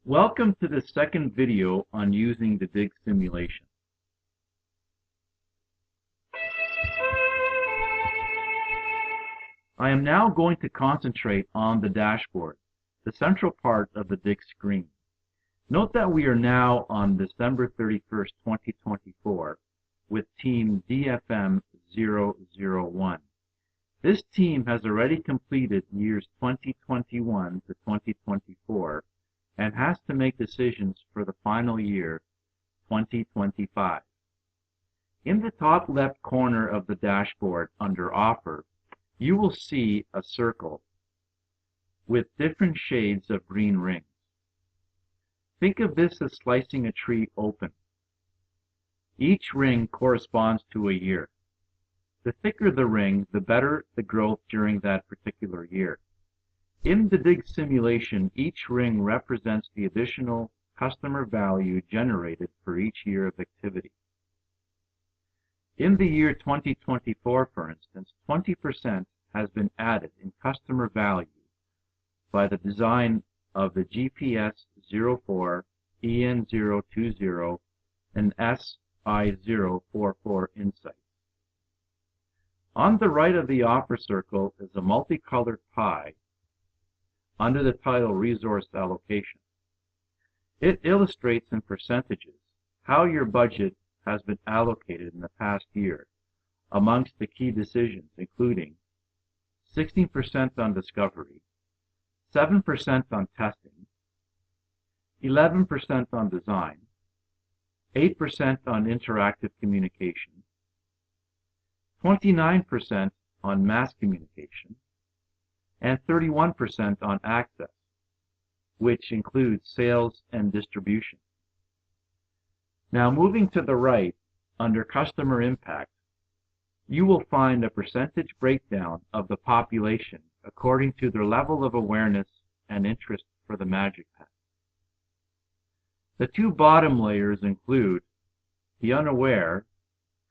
Welcome to the second video on using the DiG simulation. I am now going to concentrate on the dashboard, the central part of the DiG screen. Note that we are now on December 31st, 2024 with team DFM001. This team has already completed years 2021 to 2024 and has to make decisions for the final year, 2025. In the top left corner of the dashboard under Offer, you will see a circle with different shades of green rings. Think of this as slicing a tree open. Each ring corresponds to a year. The thicker the ring, the better the growth during that particular year. In the DiG simulation, each ring represents the additional customer value generated for each year of activity. In the year 2024, for instance, 20% has been added in customer value by the design of the GPS 04, EN020, and SI044 insights. On the right of the offer circle is a multicolored pie under the title Resource Allocation. It illustrates in percentages how your budget has been allocated in the past year amongst the key decisions, including 16% on discovery, 7% on testing, 11% on design, 8% on interactive communication, 29% on mass communication, and 31% on access, which includes sales and distribution. Now moving to the right, under Customer Impact, you will find a percentage breakdown of the population according to their level of awareness and interest for the Magic Pen. The two bottom layers include the unaware,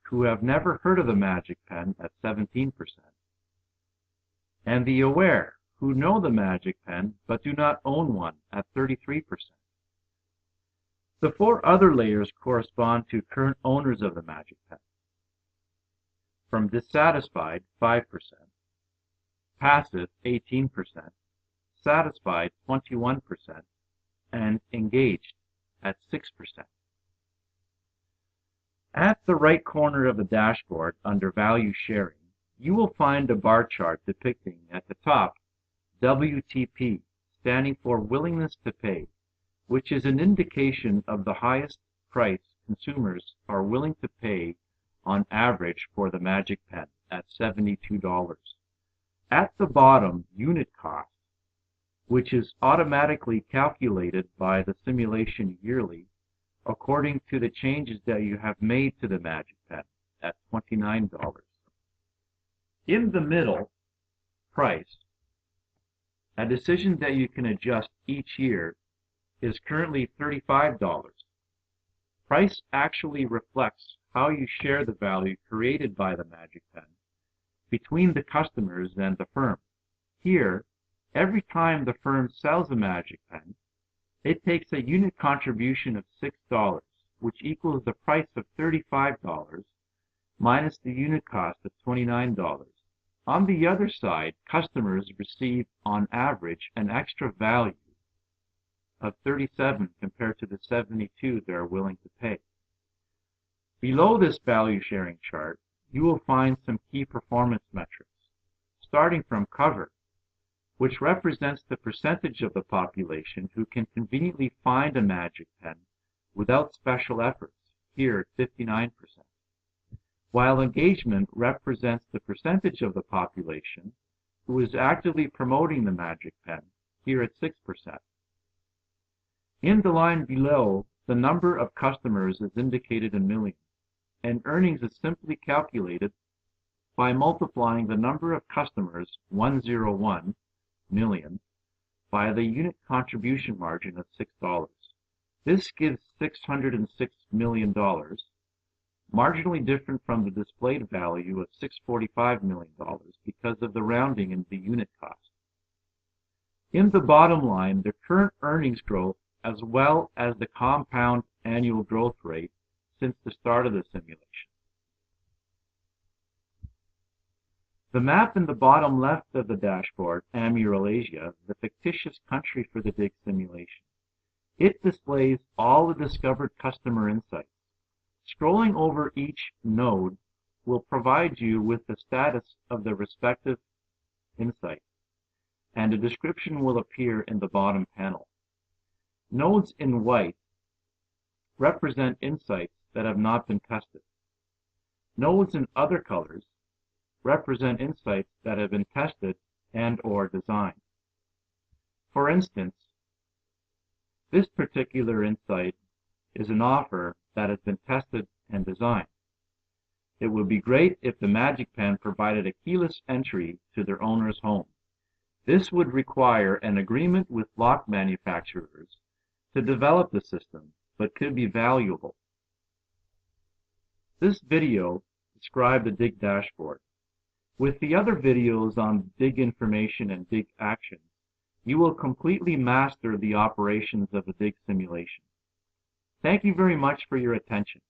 who have never heard of the Magic Pen at 17%, and the aware, who know the Magic Pen but do not own one at 33%. The four other layers correspond to current owners of the Magic Pen. From dissatisfied, 5%, passive, 18%, satisfied, 21%, and engaged at 6%. At the right corner of the dashboard, under Value Sharing, you will find a bar chart depicting, at the top, WTP, standing for Willingness to Pay, which is an indication of the highest price consumers are willing to pay on average for the Magic Pen at $72. At the bottom, Unit Cost, which is automatically calculated by the simulation yearly according to the changes that you have made to the Magic Pen at $29. In the middle, Price, a decision that you can adjust each year, is currently $35. Price actually reflects how you share the value created by the Magic Pen between the customers and the firm. Here, every time the firm sells a Magic Pen, it takes a unit contribution of $6, which equals the price of $35 minus the unit cost of $29. On the other side, customers receive on average an extra value of $37 compared to the $72 they are willing to pay. Below this value sharing chart, you will find some key performance metrics, starting from cover, which represents the percentage of the population who can conveniently find a Magic Pen without special efforts, here at 59%, while engagement represents the percentage of the population who is actively promoting the Magic Pen, here at 6%. In the line below, the number of customers is indicated in millions, and earnings is simply calculated by multiplying the number of customers, 101 million, by the unit contribution margin of $6. This gives $606 million, marginally different from the displayed value of $645 million because of the rounding in the unit cost. In the bottom line, the current earnings growth as well as the compound annual growth rate since the start of the simulation. The map in the bottom left of the dashboard, Amuralasia, the fictitious country for the DiG simulation. It displays all the discovered customer insights. Scrolling over each node will provide you with the status of the respective insight, and a description will appear in the bottom panel. Nodes in white represent insights that have not been tested. Nodes in other colors represent insights that have been tested and/or designed. For instance, this particular insight is an offer that has been tested and designed. It would be great if the Magic Pen provided a keyless entry to their owner's home. This would require an agreement with lock manufacturers to develop the system, but could be valuable. This video described the DiG dashboard. With the other videos on DiG information and DiG actions, you will completely master the operations of the DiG simulation. Thank you very much for your attention.